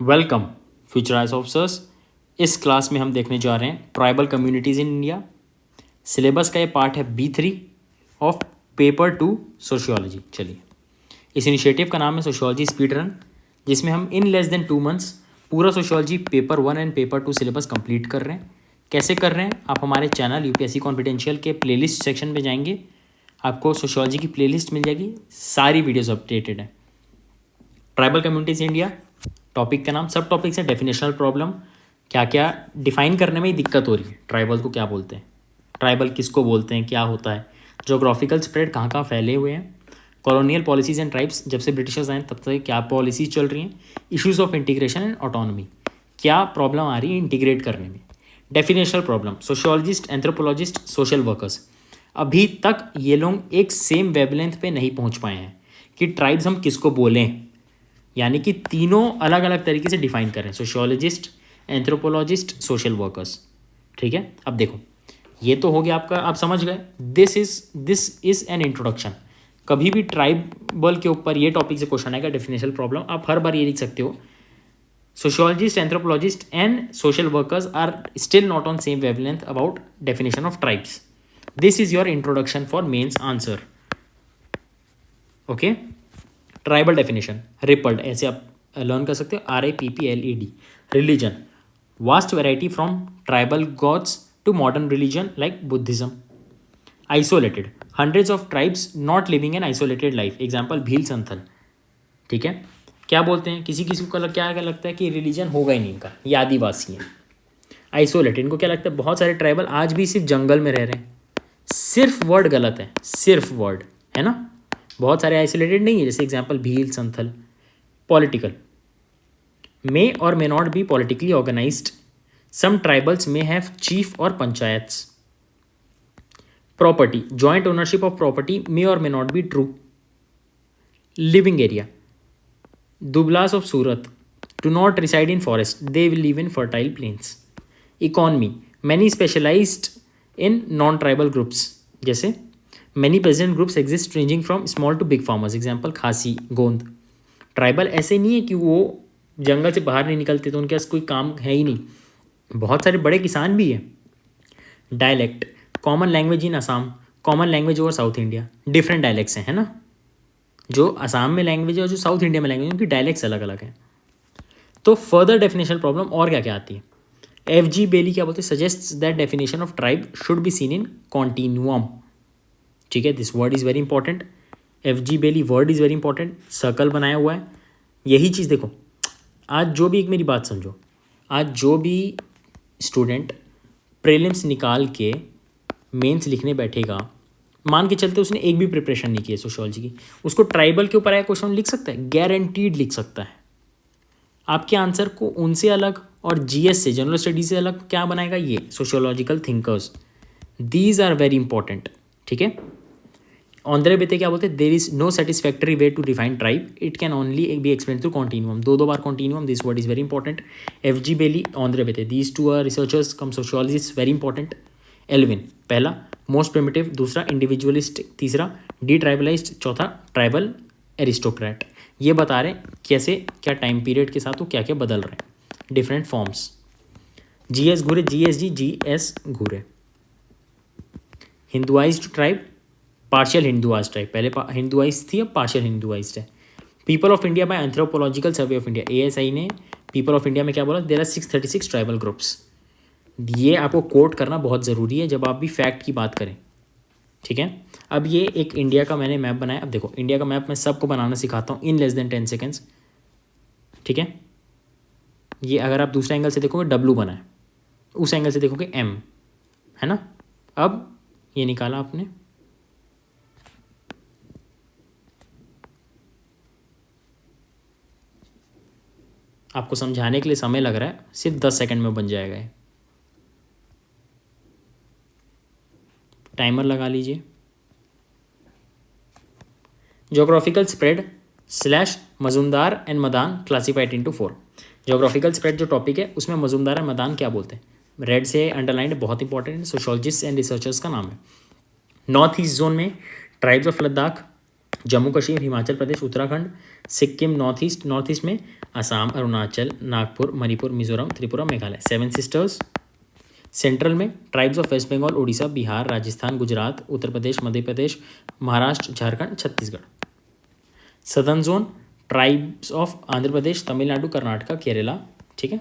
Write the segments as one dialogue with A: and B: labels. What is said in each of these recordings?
A: Welcome future eyes officers. इस class में हम देखने जा रहे हैं tribal communities in India. Syllabus का ये पार्ट है B3 ऑफ पेपर 2 सोशियोलॉजी। चलिए, इस इनिशिएटिव का नाम है सोशियोलॉजी स्पीड रन, जिसमें हम इन लेस देन 2 मंथ्स पूरा sociology paper 1 and paper 2 syllabus complete कर रहे हैं। कैसे कर रहे हैं? आप हमारे चैनल यूपीएससी कॉन्फिडेंशियल के प्लेलिस्ट सेक्शन में जाएंगे, आपको सोशियोलॉजी की प्लेलिस्ट मिल जाएगी, सारी वीडियोस अपडेटेड है। ट्राइबल कम्युनिटीज इंडिया टॉपिक का नाम, सब टॉपिक्स है डेफिनेशनल प्रॉब्लम, क्या क्या डिफाइन करने में ही दिक्कत हो रही है। ट्राइबल को क्या बोलते हैं, ट्राइबल किसको बोलते हैं, क्या होता है, जोग्राफिकल स्प्रेड कहाँ कहाँ फैले हुए हैं, कॉलोनियल पॉलिसीज एंड ट्राइब्स, जब से ब्रिटिशर्स आए तब से क्या पॉलिसीज चल रही हैं, issues of integration and autonomy, क्या प्रॉब्लम आ रही है इंटीग्रेट करने में, definitional problem, sociologist, anthropologist, social workers. अभी तक ये लोग एक सेम वेवलेंथ पे नहीं पहुंच पाए हैं कि ट्राइब्स हम किसको बोलें, यानी कि तीनों अलग अलग तरीके से डिफाइन करें, सोशियोलॉजिस्ट, एंथ्रोपोलॉजिस्ट, सोशल वर्कर्स। ठीक है, अब देखो, ये तो हो गया आपका, आप समझ गए। This is an introduction. कभी भी ट्राइबल के ऊपर ये टॉपिक से क्वेश्चन आएगा, डेफिनेशनल प्रॉब्लम, आप हर बार ये लिख सकते हो, sociologist, anthropologist and social workers are still not on same wavelength about definition of tribes. This is your introduction for mains answer. Okay, tribal definition, rippled, ऐसे आप लर्न कर सकते हो, RIPPLED, religion, vast variety from tribal gods to modern religion like Buddhism. Isolated, hundreds of tribes not living an isolated life, example Bhil Santhal. ठीक है, क्या बोलते हैं, किसी किसी को क्या क्या लगता है कि रिलीजन होगा ही नहीं इनका, ये आदिवासी हैं। आइसोलेटेड, इनको क्या लगता है, बहुत सारे ट्राइबल आज भी सिर्फ जंगल में रह रहे हैं। सिर्फ वर्ड गलत है, सिर्फ वर्ड है ना, बहुत सारे आइसोलेटेड नहीं है, जैसे example Bhil Santhal. Political, may और may not be politically organised, some tribals may have chief और panchayats. Property, joint ownership of property may और may not be true. Living area, Dublas of Surat do not reside in forest, they will live in fertile plains. Economy, many specialized in non-tribal groups, जैसे many peasant groups exist ranging from small to big farmers, example खासी, गोंद। Tribal ऐसे नहीं है कि वो जंगल से बाहर नहीं निकलते तो उनके पास कोई काम है ही नहीं, बहुत सारे बड़े किसान भी हैं। Dialect, common language in Assam, common language over south India, different dialects हैं, है ना, जो असम में लैंग्वेज है और जो साउथ इंडिया में लैंग्वेज है, उनकी डायलेक्ट्स अलग अलग हैं। तो फर्दर डेफिनेशन प्रॉब्लम और क्या क्या आती है, FG बेली क्या बोलते हैं, suggest that definition of tribe should be seen in continuum. ठीक है, this word is very important, FG Bailey word is very important, circle बनाया हुआ है। यही चीज़ देखो, आज जो भी, एक मेरी बात समझो, आज जो भी स्टूडेंट प्रीलिम्स निकाल के मेंस लिखने बैठेगा, मान के चलते उसने एक भी प्रिपरेशन नहीं की है सोशियोलॉजी की, उसको ट्राइबल के ऊपर आया क्वेश्चन लिख सकता है, गारंटीड लिख सकता है। आपके आंसर को उनसे अलग और GS से, जनरल स्टडीज से अलग क्या बनाएगा, ये sociological thinkers, these are very important. ठीक है, ऑंद्रे बेते क्या बोलते हैं, there is no satisfactory way to define tribe, it can only be explain through continuum, दो बार continuum, this word is very important. FG Bailey, Andre Beteille, these two are researchers cum sociologist, very important. Elwin, पहला most primitive, दूसरा individualist, तीसरा detribalised, चौथा tribal aristocrat. ये बता रहे हैं कैसे क्या टाइम पीरियड के साथ वो क्या क्या बदल रहे हैं, डिफरेंट फॉर्म्स। GS घूरे, GSG, GS घूरे। हिंदुआइज्ड ट्राइब, पार्शियल हिंदुआइज्ड ट्राइब, पहले हिंदुआइज्ड थी, अब पार्शियल हिंदुआइज्ड है। People of India by anthropological survey of India, ASI ने पीपल ऑफ इंडिया में क्या बोला, देयर आर 636 ट्राइबल ग्रुप्स। ये आपको कोट करना बहुत ज़रूरी है जब आप भी फैक्ट की बात करें। ठीक है, अब ये एक इंडिया का मैंने मैप बनाया। अब देखो, इंडिया का मैप मैं सबको बनाना सिखाता हूँ इन लेस देन 10 सेकेंड्स। ठीक है, ये अगर आप दूसरे एंगल से देखोगे W बना है, उस एंगल से देखोगे M, है ना। अब ये निकाला आपने, आपको समझाने के लिए समय लग रहा है, सिर्फ 10 सेकेंड में बन जाएगा ये। टाइमर लगा लीजिए। Geographical spread slash Majumdar and Madan classified into 4। Geographical spread जो टॉपिक है उसमें मजुमदार एंड मदान क्या बोलते हैं, रेड से अंडरलाइंड, बहुत इंपॉर्टेंट है, सोशियोलॉजिस्ट एंड रिसर्चर्स का नाम है। नॉर्थ ईस्ट जोन में tribes of Ladakh, Jammu Kashmir, Himachal Pradesh, Uttarakhand, Sikkim, north east में असम, अरुणाचल, नागपुर, मणिपुर, मिजोरम, त्रिपुरा, मेघालय। 7 सिस्टर्स। सेंट्रल में tribes of west Bengal, Orissa, Bihar, Rajasthan, Gujarat, Uttar Pradesh, Madhya Pradesh, Maharashtra, Jharkhand, Chhattisgarh. Southern zone tribes of Andhra Pradesh, Tamil Nadu, Karnataka, Kerala, ठीक है।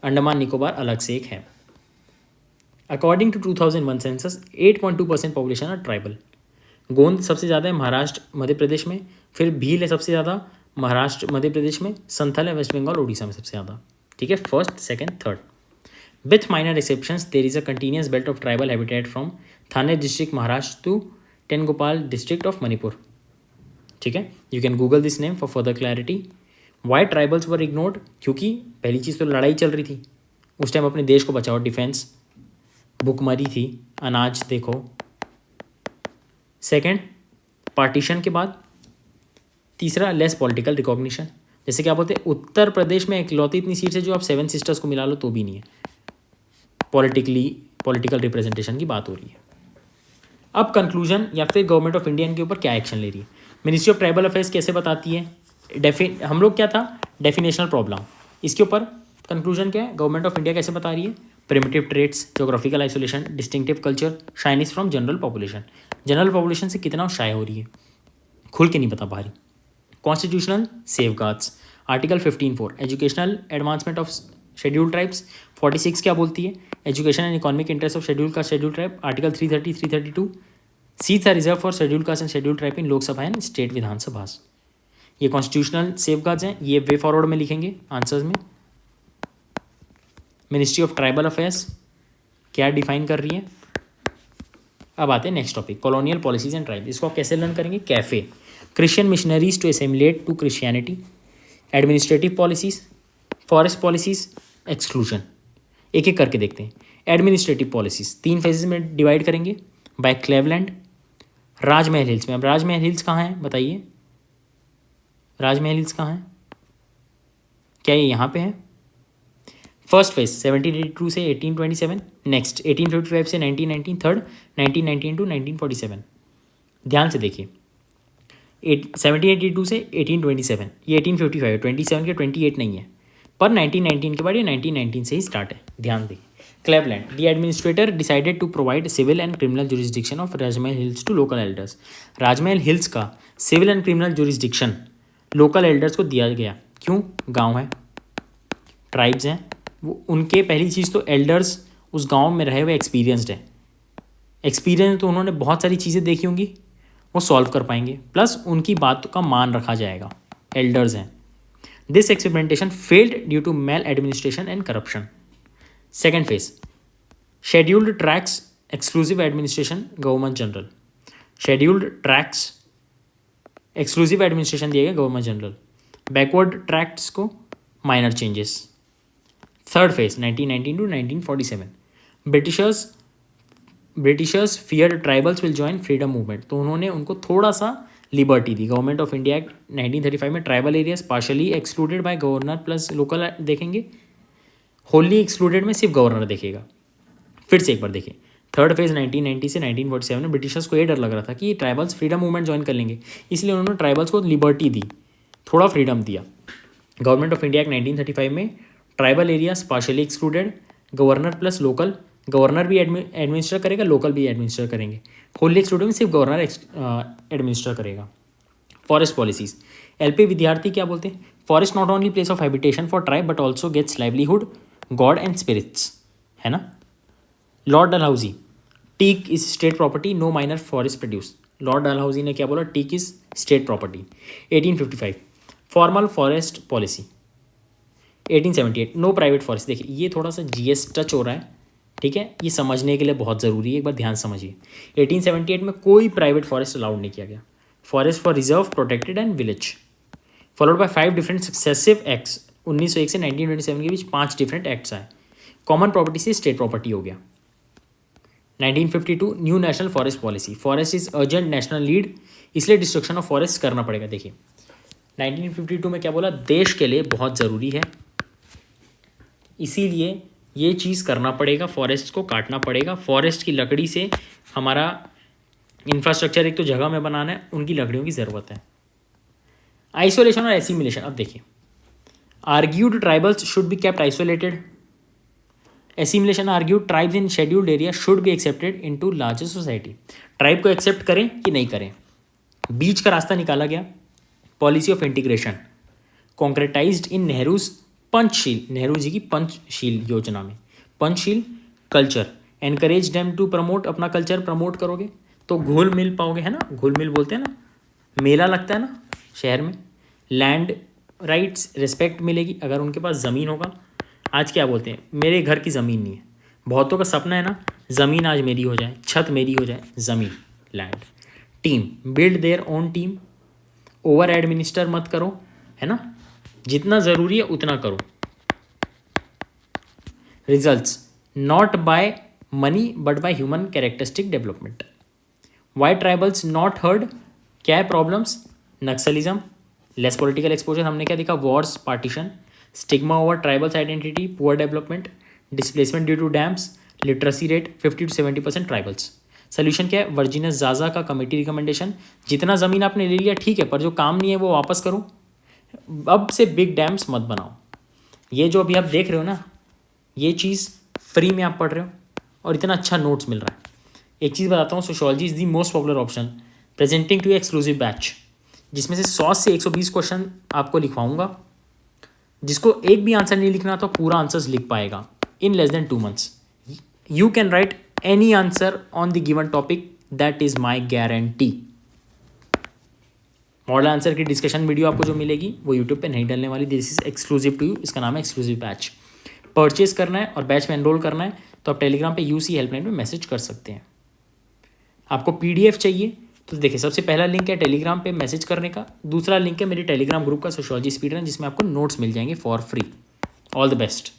A: अंडमान निकोबार अलग से एक है। According to 2001 census 8.2% population are tribal. गोंद सबसे ज़्यादा है महाराष्ट्र मध्य प्रदेश में, फिर भील है सबसे ज़्यादा महाराष्ट्र मध्य प्रदेश में, संथल है वेस्ट बंगाल उड़ीसा में सबसे ज़्यादा, ठीक है, first second third. With minor exceptions there is a continuous belt of tribal habitat from Thane district Maharashtra to Tengnoupal district of Manipur, ठीक है। You can google this name for further clarity. Why tribals were ignored? क्योंकि पहली चीज़ तो लड़ाई चल रही थी उस टाइम, अपने देश को बचाओ, डिफेंस, भुखमरी थी, अनाज देखो। सेकंड, पार्टीशन के बाद। तीसरा, लेस पॉलिटिकल रिकॉग्निशन। जैसे क्या बोलते हैं, उत्तर प्रदेश में इकलौती इतनी सीट्स है जो आप 7 सिस्टर्स को मिला लो तो भी नहीं है, पॉलिटिकल रिप्रेजेंटेशन की बात हो रही है। अब कंक्लूजन या फिर गवर्नमेंट ऑफ इंडिया के ऊपर क्या एक्शन ले रही है। मिनिस्ट्री ऑफ ट्राइबल अफेयर्स कैसे बताती है, हम लोग क्या था, डेफिनेशनल प्रॉब्लम, इसके ऊपर कंक्लूजन क्या है, गवर्नमेंट ऑफ इंडिया कैसे बता रही है, primitive traits, geographical isolation, distinctive culture, shyness from general population. General population से कितना शाय हो रही है, खुल के नहीं बता पा रही। Constitutional safeguards, article 15(4) educational advancement of scheduled tribes. 46 क्या बोलती है, education and economic interest of schedule caste schedule tribe. Article 330, 332 seats are reserve for schedule caste and schedule tribe in Lok Sabha and state Vidhan Sabha. ये कॉन्स्टिट्यूशनल सेफगार्ड्स हैं, ये way forward में लिखेंगे answers में। Ministry of tribal affairs क्या define कर रही है। अब आते हैं next topic, colonial policies and tribe. इसको आप कैसे लर्न करेंगे, cafe, Christian missionaries to assimilate to Christianity, administrative policies, forest policies, exclusion. एक एक करके देखते हैं। एडमिनिस्ट्रेटिव पॉलिसीज 3 फेजेज में डिवाइड करेंगे, बाय क्लेवलैंड, राजमहल हिल्स में। अब राजमहल हिल्स कहाँ है बताइए, राजमहल हिल्स कहाँ है, क्या ये यहाँ पे है। फर्स्ट फेज 1782 से 1827, नेक्स्ट 1855 से 1919, थर्ड 1919 टू 1947। ध्यान से देखिए, 1782 से 1827, ये 1855, 27 के 28 नहीं है, पर 1919 के बाद ये 1919 से ही स्टार्ट है। ध्यान देखिए, Cleveland, the administrator decided to provide civil and criminal jurisdiction of Rajmahal hills to local elders. Rajmahal hills का civil and criminal jurisdiction local elders को दिया गया। क्यों, गांव है, ट्राइब्स हैं, वो उनके पहली चीज़ तो एल्डर्स उस गांव में रहे हुए एक्सपीरियंसड है, एक्सपीरियंस तो उन्होंने बहुत सारी चीज़ें देखी होंगी, वो सॉल्व कर पाएंगे, प्लस उनकी बात का मान रखा जाएगा, एल्डर्स हैं। This experimentation failed due to maladministration and corruption. Second phase, scheduled tracts exclusive administration government general. Scheduled tracts exclusive administration दिया गया गवर्नमेंट जनरल, बैकवर्ड ट्रैक्ट्स को minor changes. Third phase 1919 to 1947, Britishers fear tribals will join freedom movement, तो उन्होंने उनको थोड़ा सा liberty दी। Government of India act 1935 में tribal areas partially excluded by governor plus local देखेंगे, होली एक्सक्लूडेड में सिर्फ गवर्नर देखेगा। फिर से एक बार देखिए, थर्ड फेज 1990 से 1947 में ब्रिटिशर्स को ये डर लग रहा था कि ट्राइबल्स फ्रीडम मूवमेंट ज्वाइन कर लेंगे, इसलिए उन्होंने ट्राइबल्स को लिबर्टी दी, थोड़ा फ्रीडम दिया। गवर्नमेंट ऑफ इंडिया एक्ट 1935 में tribal areas partially excluded, governor plus local, governor भी एडमिनिस्टर करेगा, लोकल भी एडमिनिस्टर करेंगे, होली एक्सक्लूडेड में सिर्फ गवर्नर एडमिनिस्टर करेगा। फॉरेस्ट पॉलिसीज, एलपी विद्यार्थी क्या बोलते हैं, forest not only place of habitation for tribe but also gets livelihood, god and spirits, है ना। Lord Dalhousie, teak is state property, no minor forest produce. Lord Dalhousie ने क्या बोला, teak is state property. 1855 formal forest policy. 1878 no private forest. देखिए ये थोड़ा सा GS touch हो रहा है, ठीक है, ये समझने के लिए बहुत ज़रूरी है, एक बार ध्यान समझिए। 1878 में कोई प्राइवेट फॉरेस्ट अलाउड नहीं किया गया, forest for reserve, protected and village. Followed by 5 different successive acts. 1901 से 1927 के बीच 5 डिफरेंट एक्ट्स आए। कॉमन प्रॉपर्टी से स्टेट प्रॉपर्टी हो गया। 1952 new national forest policy, forest is urgent national lead, इसलिए डिस्ट्रक्शन ऑफ फॉरेस्ट करना पड़ेगा। देखिए 1952 में क्या बोला, देश के लिए बहुत ज़रूरी है, इसीलिए ये चीज़ करना पड़ेगा, फॉरेस्ट को काटना पड़ेगा, फॉरेस्ट की लकड़ी से हमारा इंफ्रास्ट्रक्चर एक तो जगह में बनाना है, उनकी लकड़ियों की ज़रूरत है। आइसोलेशन और एसिमिलेशन, अब देखिए, argued tribals should be kept isolated. Assimilation argued tribes in scheduled area should be accepted into larger society. Tribe को एक्सेप्ट करें कि नहीं करें, बीच का रास्ता निकाला गया। Policy of integration concretized in Nehru's Panchsheel, Nehru ji की पंचशील योजना में, Panchsheel culture, encourage them to promote, अपना कल्चर प्रमोट करोगे तो घुल मिल पाओगे, है ना, घुल मिल बोलते हैं ना, मेला लगता है ना शहर में। लैंड राइट्स रिस्पेक्ट मिलेगी अगर उनके पास ज़मीन होगा। आज क्या बोलते हैं, मेरे घर की ज़मीन नहीं है, बहुतों का सपना है ना, ज़मीन आज मेरी हो जाए, छत मेरी हो जाए, ज़मीन, land. Team, build their own team, over administer मत करो, है ना, जितना ज़रूरी है उतना करो। Results, not by money but by human characteristic development. Why tribals not heard, क्या है problems, naxalism, less political exposure, हमने क्या देखा, wars, partition, stigma over tribals identity, poor development, displacement due to dams, literacy rate 50 to 70% tribals. Solution क्या है, वर्जिनस जाजा का committee recommendation, जितना ज़मीन आपने ले लिया ठीक है, पर जो काम नहीं है वो वापस करो, अब से बिग डैम्स मत बनाओ। ये जो अभी आप देख रहे हो ना, ये चीज़ फ्री में आप पढ़ रहे हो और इतना अच्छा नोट्स मिल रहा है। एक चीज़ बताता हूँ, sociology is the most popular option presenting to exclusive batch, जिसमें से 100 से 120 क्वेश्चन आपको लिखवाऊंगा। जिसको एक भी आंसर नहीं लिखना तो पूरा आंसर्स लिख पाएगा in less than 2 months। You can write any answer on the given topic, that is my guarantee. Model answer की डिस्कशन वीडियो आपको जो मिलेगी वो यूट्यूब पे नहीं डलने वाली, this is exclusive to you, इसका नाम है एक्सक्लूसिव बैच। परचेज करना है और बैच में एनरोल करना है तो आप टेलीग्राम पे यूसी हेल्पलाइन में मैसेज कर सकते हैं। आपको पीडीएफ चाहिए तो देखिए, सबसे पहला लिंक है टेलीग्राम पे मैसेज करने का, दूसरा लिंक है मेरे टेलीग्राम ग्रुप का सोशियोलॉजी स्पीड रन, जिसमें आपको नोट्स मिल जाएंगे for free. All the best.